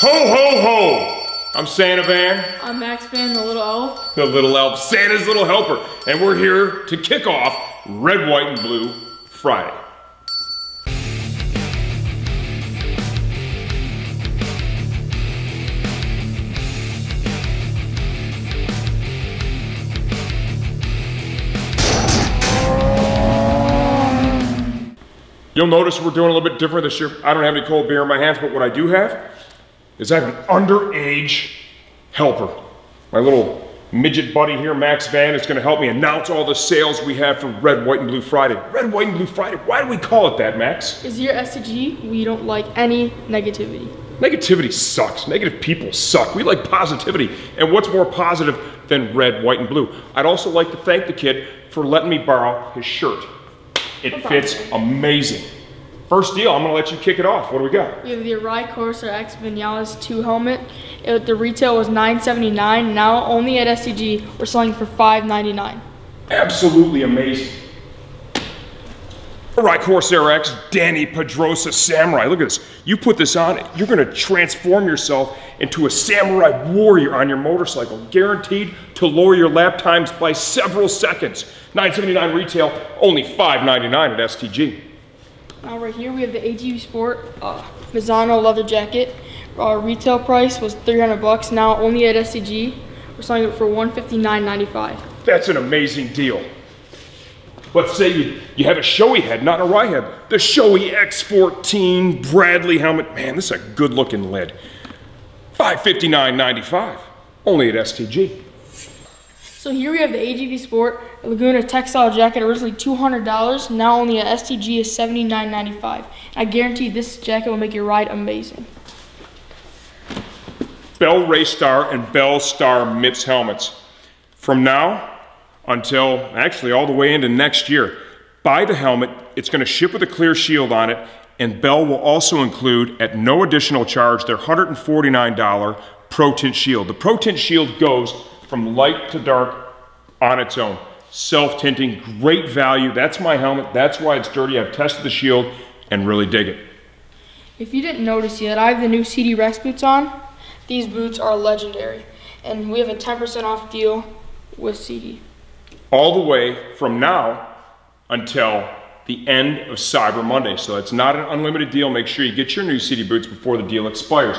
Ho, ho, ho! I'm Santa Van. I'm Max Van, the little elf. The little elf, Santa's little helper. And we're here to kick off Red, White, and Blue Friday. You'll notice we're doing a little bit different this year. I don't have any cold beer in my hands, but what I do have is I have an underage helper. My little midget buddy here, Max Van, is gonna help me announce all the sales we have for Red, White, and Blue Friday. Red, White, and Blue Friday, why do we call it that, Max? Is your STG, we don't like any negativity. Negativity sucks. Negative people suck. We like positivity. And what's more positive than red, white, and blue? I'd also like to thank the kid for letting me borrow his shirt. It fits amazing. First deal, I'm gonna let you kick it off. What do we got? We have the Arai Corsa X Vinales 2 helmet. The retail was $979. Now only at STG, we're selling for $599. Absolutely amazing. Arai Corsair X Danny Pedrosa Samurai. Look at this. You put this on, you're gonna transform yourself into a samurai warrior on your motorcycle. Guaranteed to lower your lap times by several seconds. $979 retail, only $599 at STG. Now right here we have the ATV Sport Mazzano leather jacket. Our retail price was $300. Now only at STG, we're selling it for $159.95. That's an amazing deal. Let's say you have a Shoei head, not a Arai head. The Shoei X14 Bradley helmet. Man, this is a good looking lid. $559.95, only at STG. So here we have the AGV Sport Laguna textile jacket, originally $200. Now only at STG is $79.95. I guarantee this jacket will make your ride amazing. Bell Race Star and Bell Star MIPS helmets. From now until actually all the way into next year. Buy the helmet, it's gonna ship with a clear shield on it, and Bell will also include, at no additional charge, their $149 Pro Tint Shield. The Pro Tint Shield goes from light to dark on its own. Self-tinting, great value. That's my helmet, that's why it's dirty. I've tested the shield and really dig it. If you didn't notice yet, I have the new CD Rex boots on. These boots are legendary, and we have a 10% off deal with CD. All the way from now until the end of Cyber Monday. So it's not an unlimited deal. Make sure you get your new CD boots before the deal expires.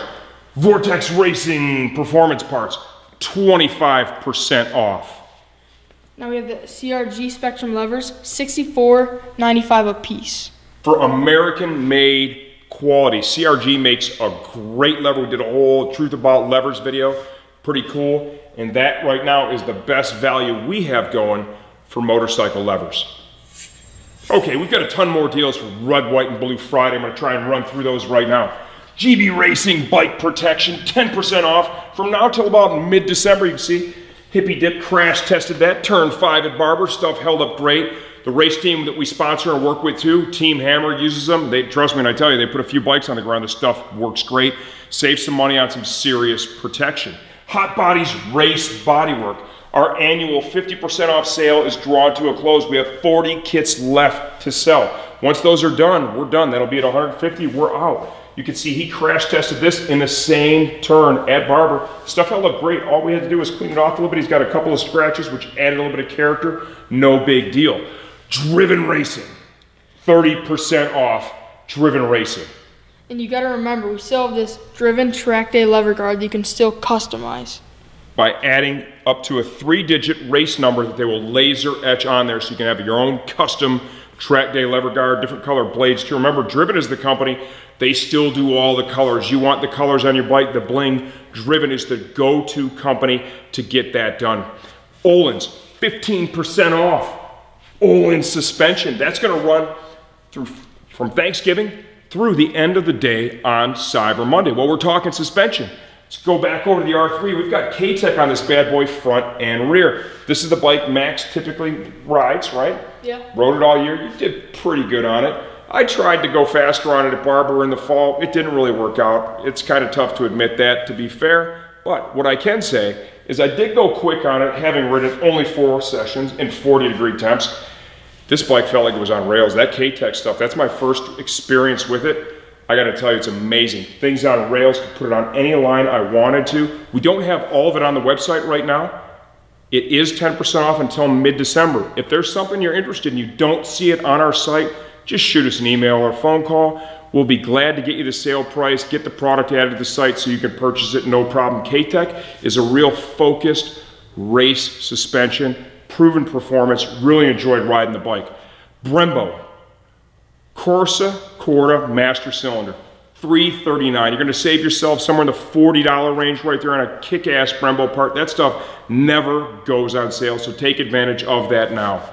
Vortex Racing Performance Parts, 25% off. Now we have the CRG Spectrum levers, $64.95 a piece. For American-made quality, CRG makes a great lever. We did a whole Truth About Levers video. Pretty cool. And that right now is the best value we have going for motorcycle levers. Okay, we've got a ton more deals for Red, White, and Blue Friday. I'm gonna try and run through those right now. GB Racing Bike Protection, 10% off from now till about mid-December. You can see Hippie Dip crash tested that, turned 5 at Barber, stuff held up great. The race team that we sponsor and work with too, Team Hammer uses them. They trust me when I tell you, they put a few bikes on the ground, the stuff works great. Save some money on some serious protection. Hot Bodies Race Bodywork. Our annual 50% off sale is drawn to a close. We have 40 kits left to sell. Once those are done, we're done. That'll be at 150, we're out. You can see he crash tested this in the same turn at Barber. Stuff held up great. All we had to do was clean it off a little bit. He's got a couple of scratches, which added a little bit of character. No big deal. Driven Racing, 30% off Driven Racing. And you gotta remember, we still have this Driven Track Day lever guard that you can still customize. By adding up to a 3-digit race number that they will laser etch on there so you can have your own custom Track Day lever guard, different color blades too. Remember, Driven is the company, they still do all the colors. You want the colors on your bike, the bling, Driven is the go-to company to get that done. Öhlins, 15% off. Öhlins suspension, that's gonna run through from Thanksgiving through the end of the day on Cyber Monday. Well, we're talking suspension. Let's go back over to the R3. We've got K-Tech on this bad boy front and rear. This is the bike Max typically rides, right? Yeah. Rode it all year. You did pretty good on it. I tried to go faster on it at Barber in the fall. It didn't really work out. It's kind of tough to admit that, to be fair. But what I can say is I did go quick on it, having ridden only 4 sessions in 40-degree temps. This bike felt like it was on rails. That K-Tech stuff, that's my first experience with it. I gotta tell you, it's amazing. Things on rails, could put it on any line I wanted to. We don't have all of it on the website right now. It is 10% off until mid-December. If there's something you're interested in, you don't see it on our site, just shoot us an email or a phone call. We'll be glad to get you the sale price, get the product added to the site so you can purchase it, no problem. K-Tech is a real focused race suspension, proven performance, really enjoyed riding the bike. Brembo, Corsa Corda Master Cylinder, $339. You're gonna save yourself somewhere in the $40 range right there on a kick-ass Brembo part. That stuff never goes on sale, so take advantage of that now.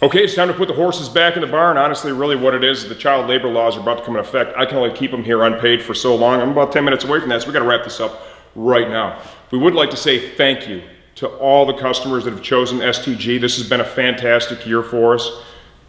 Okay, it's time to put the horses back in the barn. Honestly, really what it is the child labor laws are about to come in effect. I can only keep them here unpaid for so long. I'm about 10 minutes away from that, so we gotta wrap this up right now. We would like to say thank you to all the customers that have chosen STG. This has been a fantastic year for us.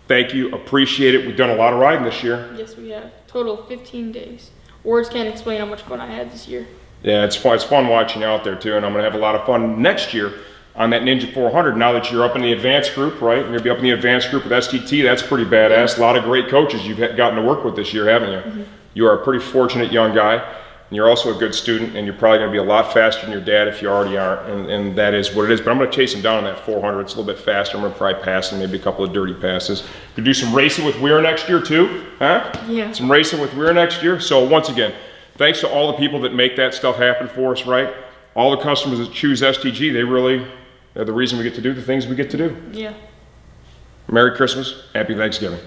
Thank you, appreciate it. We've done a lot of riding this year. Yes, we have. Total of 15 days. Words can't explain how much fun I had this year. Yeah, it's fun watching you out there too, and I'm gonna have a lot of fun next year on that Ninja 400. Now that you're up in the advanced group, right? You're gonna be up in the advanced group with STT. That's pretty badass. A lot of great coaches you've gotten to work with this year, haven't you? Mm-hmm. You are a pretty fortunate young guy, and you're also a good student, and you're probably gonna be a lot faster than your dad if you already aren't, and that is what it is. But I'm gonna chase him down on that 400. It's a little bit faster. I'm gonna probably pass him, maybe a couple of dirty passes. Gonna do some racing with Weir next year too, huh? Yeah. Some racing with Weir next year. So once again, thanks to all the people that make that stuff happen for us, right? All the customers that choose STG, they're the reason we get to do the things we get to do. Yeah. Merry Christmas, Happy Thanksgiving.